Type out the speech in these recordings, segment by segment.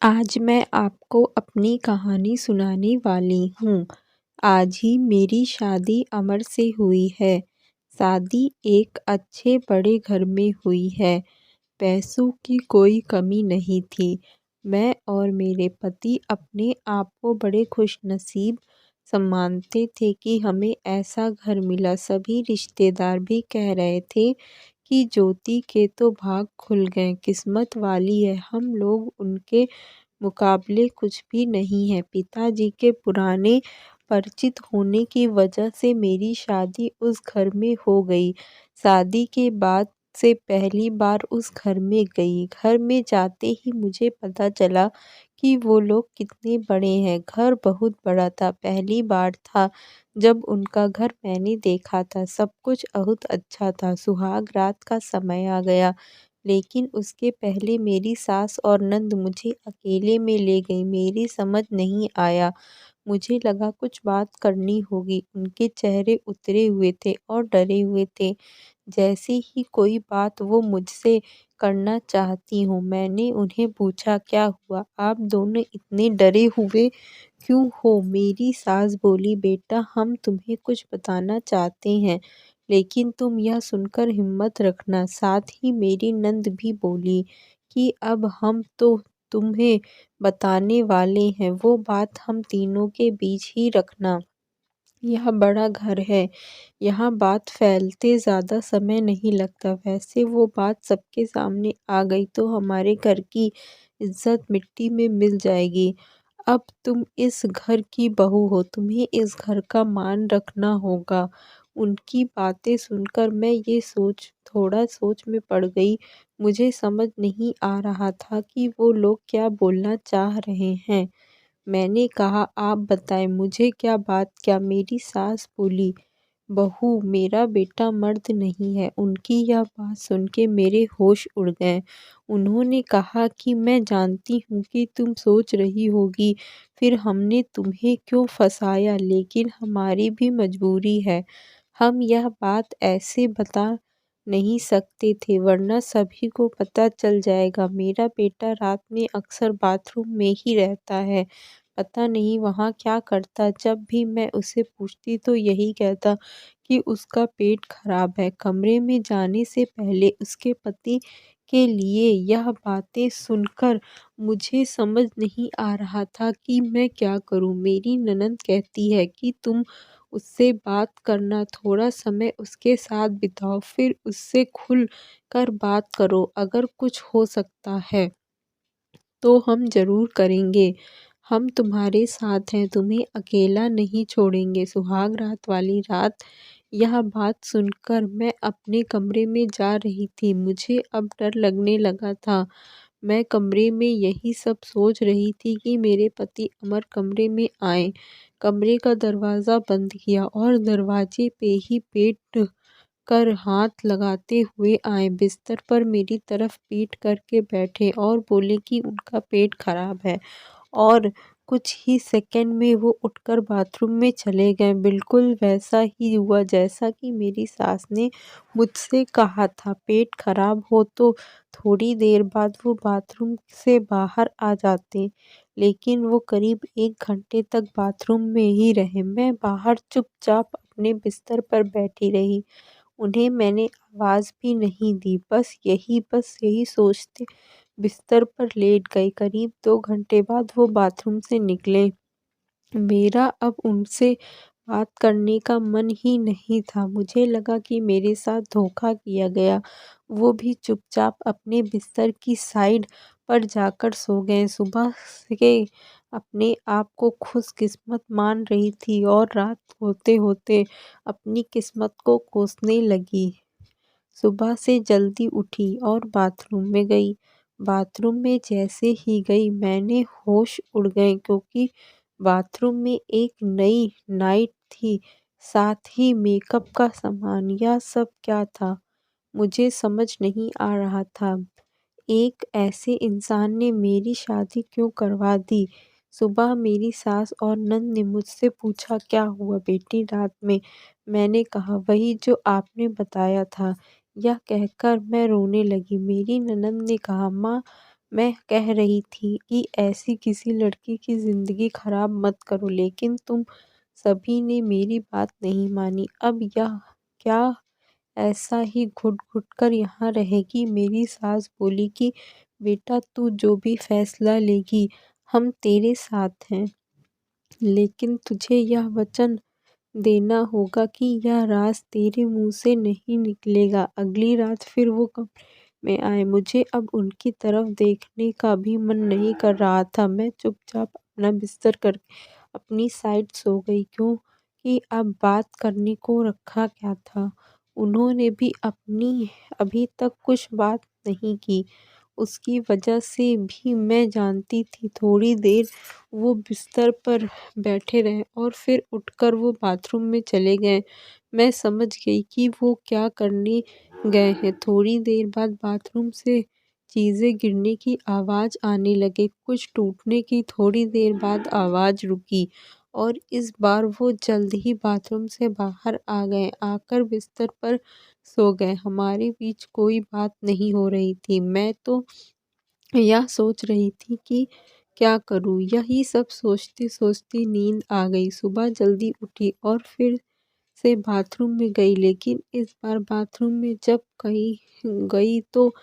आज मैं आपको अपनी कहानी सुनाने वाली हूँ। आज ही मेरी शादी अमर से हुई है। शादी एक अच्छे बड़े घर में हुई है। पैसों की कोई कमी नहीं थी। मैं और मेरे पति अपने आप को बड़े खुशनसीब मानते थे कि हमें ऐसा घर मिला। सभी रिश्तेदार भी कह रहे थे कि ज्योति के तो भाग खुल गए, किस्मत वाली है। हम लोग उनके मुकाबले कुछ भी नहीं है। पिताजी के पुराने परिचित होने की वजह से मेरी शादी उस घर में हो गई। शादी के बाद से पहली बार उस घर में गई। घर में जाते ही मुझे पता चला कि वो लोग कितने बड़े हैं। घर बहुत बड़ा था। पहली बार था जब उनका घर मैंने देखा था। सब कुछ बहुत अच्छा था। सुहाग रात का समय आ गया, लेकिन उसके पहले मेरी सास और नंद मुझे अकेले में ले गई। मेरी समझ नहीं आया। मुझे लगा कुछ बात करनी होगी। उनके चेहरे उतरे हुए थे और डरे हुए थे, जैसे ही कोई बात वो मुझसे करना चाहती हूँ। मैंने उन्हें पूछा, क्या हुआ? आप दोनों इतने डरे हुए क्यों हो? मेरी सास बोली, बेटा हम तुम्हें कुछ बताना चाहते हैं, लेकिन तुम यह सुनकर हिम्मत रखना। साथ ही मेरी नंद भी बोली कि अब हम तो तुम्हें बताने वाले हैं, वो बात हम तीनों के बीच ही रखना। यह बड़ा घर है, यहाँ बात फैलते ज़्यादा समय नहीं लगता। वैसे वो बात सबके सामने आ गई तो हमारे घर की इज्जत मिट्टी में मिल जाएगी। अब तुम इस घर की बहू हो, तुम्हें इस घर का मान रखना होगा। उनकी बातें सुनकर मैं ये थोड़ा सोच में पड़ गई। मुझे समझ नहीं आ रहा था कि वो लोग क्या बोलना चाह रहे हैं। मैंने कहा, आप बताएं मुझे क्या बात? क्या? मेरी सास बोली, बहू मेरा बेटा मर्द नहीं है। उनकी यह बात सुन के मेरे होश उड़ गए। उन्होंने कहा कि मैं जानती हूँ कि तुम सोच रही होगी फिर हमने तुम्हें क्यों फंसाया, लेकिन हमारी भी मजबूरी है। हम यह बात ऐसे बता नहीं सकते थे, वरना सभी को पता चल जाएगा। मेरा बेटा रात में अक्सर बाथरूम में ही रहता है। पता नहीं वहाँ क्या करता। जब भी मैं उसे पूछती तो यही कहता कि उसका पेट खराब है। कमरे में जाने से पहले उसके पति के लिए यह बातें सुनकर मुझे समझ नहीं आ रहा था कि मैं क्या करूं। मेरी ननद कहती है कि तुम उससे बात करना, थोड़ा समय उसके साथ बिताओ, फिर उससे खुल कर बात करो। अगर कुछ हो सकता है तो हम ज़रूर करेंगे। हम तुम्हारे साथ हैं, तुम्हें अकेला नहीं छोड़ेंगे। सुहाग रात वाली रात यह बात सुनकर मैं अपने कमरे में जा रही थी। मुझे अब डर लगने लगा था। मैं कमरे में यही सब सोच रही थी कि मेरे पति अमर कमरे में आए। कमरे का दरवाज़ा बंद किया और दरवाजे पे ही पेट कर हाथ लगाते हुए आए। बिस्तर पर मेरी तरफ पीठ करके बैठे और बोले कि उनका पेट खराब है। और कुछ ही सेकंड में वो उठकर बाथरूम में चले गए। बिल्कुल वैसा ही हुआ जैसा कि मेरी सास ने मुझसे कहा था। पेट खराब हो तो थोड़ी देर बाद वो बाथरूम से बाहर आ जाते, लेकिन वो करीब 1 घंटे तक बाथरूम में ही रहे। मैं बाहर चुपचाप अपने बिस्तर पर बैठी रही। उन्हें मैंने आवाज़ भी नहीं दी। बस यही सोचते बिस्तर पर लेट गई। करीब 2 घंटे बाद वो बाथरूम से निकले। मेरा अब उनसे बात करने का मन ही नहीं था। मुझे लगा कि मेरे साथ धोखा किया गया। वो भी चुपचाप अपने बिस्तर की साइड पर जाकर सो गए। सुबह से अपने आप को खुशकिस्मत मान रही थी और रात होते होते अपनी किस्मत को कोसने लगी। सुबह से जल्दी उठी और बाथरूम में गई। बाथरूम में जैसे ही गई मैंने होश उड़ गए, क्योंकि बाथरूम में एक नई नाइट थी, साथ ही मेकअप का सामान। यह सब क्या था मुझे समझ नहीं आ रहा था। एक ऐसे इंसान ने मेरी शादी क्यों करवा दी? सुबह मेरी सास और नंद ने मुझसे पूछा, क्या हुआ बेटी रात में? मैंने कहा, वही जो आपने बताया था। यह कहकर मैं रोने लगी। मेरी ननद ने कहा, माँ मैं कह रही थी कि ऐसी किसी लड़की की ज़िंदगी ख़राब मत करो, लेकिन तुम सभी ने मेरी बात नहीं मानी। अब यह क्या ऐसा ही घुट-घुट कर यहाँ रहेगी? मेरी सास बोली कि बेटा, तू जो भी फ़ैसला लेगी, हम तेरे साथ हैं। लेकिन तुझे यह वचन देना होगा कि यह राज तेरे मुँह से नहीं निकलेगा। अगली रात फिर वो कमरे में आए। मुझे अब उनकी तरफ देखने का भी मन नहीं कर रहा था। मैं चुपचाप अपना बिस्तर करके अपनी साइड सो गई, क्योंकि अब बात करने को रखा क्या था। उन्होंने भी अपनी अभी तक कुछ बात नहीं की। उसकी वजह से भी मैं जानती थी। थोड़ी देर वो बिस्तर पर बैठे रहे और फिर उठकर वो बाथरूम में चले गए। मैं समझ गई कि वो क्या करने गए हैं। थोड़ी देर बाद बाथरूम से चीज़ें गिरने की आवाज़ आने लगे, कुछ टूटने की। थोड़ी देर बाद आवाज़ रुकी और इस बार वो जल्द ही बाथरूम से बाहर आ गए। आकर बिस्तर पर सो गए। हमारे बीच कोई बात नहीं हो रही थी। मैं तो यह सोच रही थी कि क्या करूँ? यही सब सोचते-सोचते नींद आ गई। सुबह जल्दी उठी और फिर से बाथरूम में गई, लेकिन इस बार बाथरूम में जब गई तो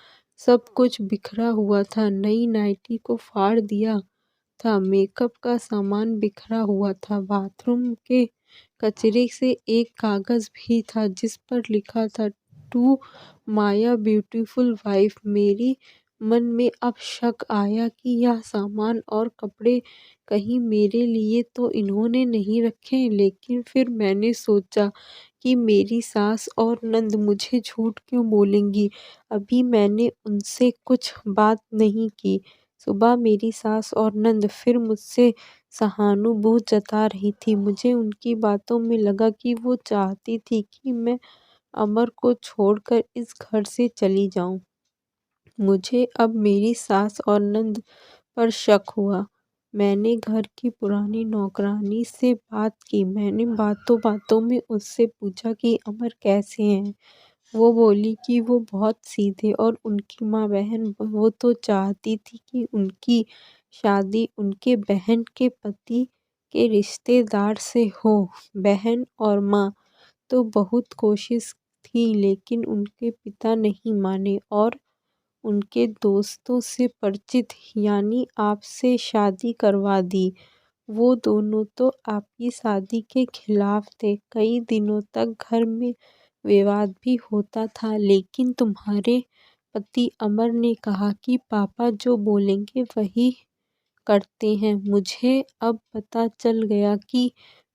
सब कुछ बिखरा हुआ था। नई नाइटी को फाड़ दिया था, मेकअप का सामान बिखरा हुआ था। बाथरूम के कचरे से एक कागज़ भी था जिस पर लिखा था, टू माया ब्यूटीफुल वाइफ। मेरी मन में अब शक आया कि यह सामान और कपड़े कहीं मेरे लिए तो इन्होंने नहीं रखे। लेकिन फिर मैंने सोचा कि मेरी सास और नंद मुझे झूठ क्यों बोलेंगी? अभी मैंने उनसे कुछ बात नहीं की। सुबह मेरी सास और नंद फिर मुझसे सहानुभूति जता रही थी। मुझे उनकी बातों में लगा कि वो चाहती थी कि मैं अमर को छोड़कर इस घर से चली जाऊं। मुझे अब मेरी सास और नंद पर शक हुआ। मैंने घर की पुरानी नौकरानी से बात की। मैंने बातों-बातों में उससे पूछा कि अमर कैसे हैं? वो बोली कि वो बहुत सीधे और उनकी माँ बहन वो तो चाहती थी कि उनकी शादी उनके बहन के पति के रिश्तेदार से हो। बहन और माँ तो बहुत कोशिश थी, लेकिन उनके पिता नहीं माने और उनके दोस्तों से परिचित यानी आपसे शादी करवा दी। वो दोनों तो आपकी शादी के खिलाफ थे। कई दिनों तक घर में विवाद भी होता था, लेकिन तुम्हारे पति अमर ने कहा कि पापा जो बोलेंगे वही करते हैं। मुझे अब पता चल गया कि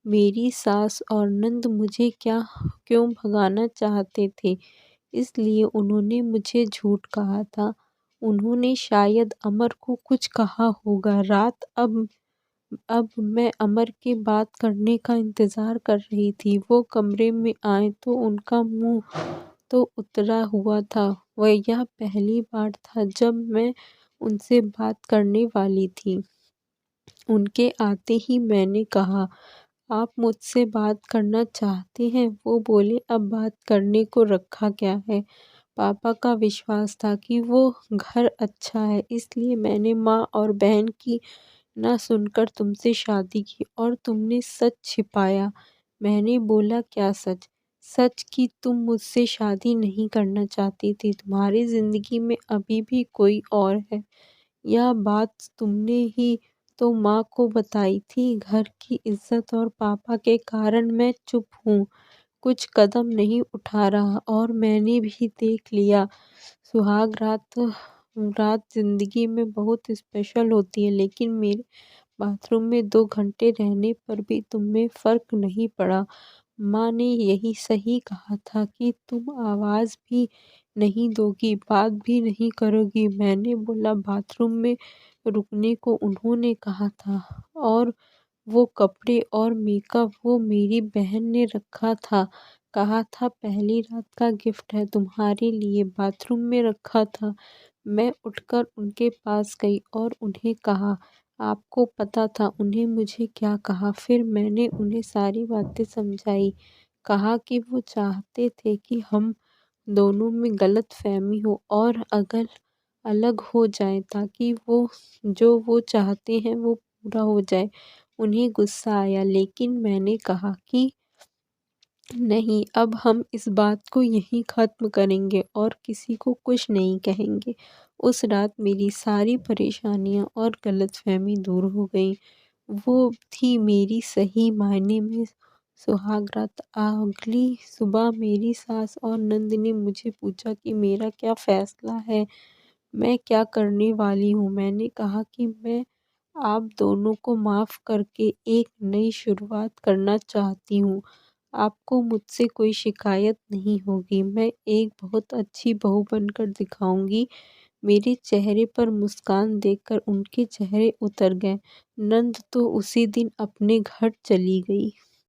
मेरी सास और नंद मुझे क्यों भगाना चाहते थे। इसलिए उन्होंने मुझे झूठ कहा था। उन्होंने शायद अमर को कुछ कहा होगा। रात अब मैं अमर के बात करने का इंतज़ार कर रही थी। वो कमरे में आए तो उनका मुँह तो उतरा हुआ था। यह पहली बार था जब मैं उनसे बात करने वाली थी। उनके आते ही मैंने कहा, आप मुझसे बात करना चाहते हैं? वो बोले, अब बात करने को रखा क्या है? पापा का विश्वास था कि वो घर अच्छा है, इसलिए मैंने माँ और बहन की ना सुनकर तुमसे शादी की और तुमने सच छिपाया। मैंने बोला, क्या सच? सच कि तुम मुझसे शादी नहीं करना चाहती थी। तुम्हारी जिंदगी में अभी भी कोई और है। यह बात तुमने ही तो माँ को बताई थी। घर की इज्जत और पापा के कारण मैं चुप हूँ, कुछ कदम नहीं उठा रहा। और मैंने भी देख लिया, सुहाग रात रात जिंदगी में बहुत स्पेशल होती है, लेकिन मेरे बाथरूम में 2 घंटे रहने पर भी तुम्हें फर्क नहीं पड़ा। माँ ने यही सही कहा था कि तुम आवाज़ भी नहीं दोगी, बात भी नहीं करोगी। मैंने बोला, बाथरूम में रुकने को उन्होंने कहा था और वो कपड़े और मेकअप वो मेरी बहन ने रखा था। कहा था पहली रात का गिफ्ट है तुम्हारे लिए, बाथरूम में रखा था। मैं उठकर उनके पास गई और उन्हें कहा, आपको पता था उन्हें मुझे क्या कहा? फिर मैंने उन्हें सारी बातें समझाई। कहा कि वो चाहते थे कि हम दोनों में गलतफ़हमी हो और अगर अलग हो जाएं ताकि वो चाहते हैं वो पूरा हो जाए। उन्हें गुस्सा आया, लेकिन मैंने कहा कि नहीं, अब हम इस बात को यहीं ख़त्म करेंगे और किसी को कुछ नहीं कहेंगे। उस रात मेरी सारी परेशानियाँ और गलतफ़हमी दूर हो गईं। वो थी मेरी सही मायने में सुहाग रात। अगली सुबह मेरी सास और नंद ने मुझे पूछा कि मेरा क्या फ़ैसला है, मैं क्या करने वाली हूँ। मैंने कहा कि मैं आप दोनों को माफ़ करके एक नई शुरुआत करना चाहती हूँ। आपको मुझसे कोई शिकायत नहीं होगी। मैं एक बहुत अच्छी बहू बनकर दिखाऊँगी। मेरे चेहरे पर मुस्कान देखकर उनके चेहरे उतर गए। नंद तो उसी दिन अपने घर चली गई।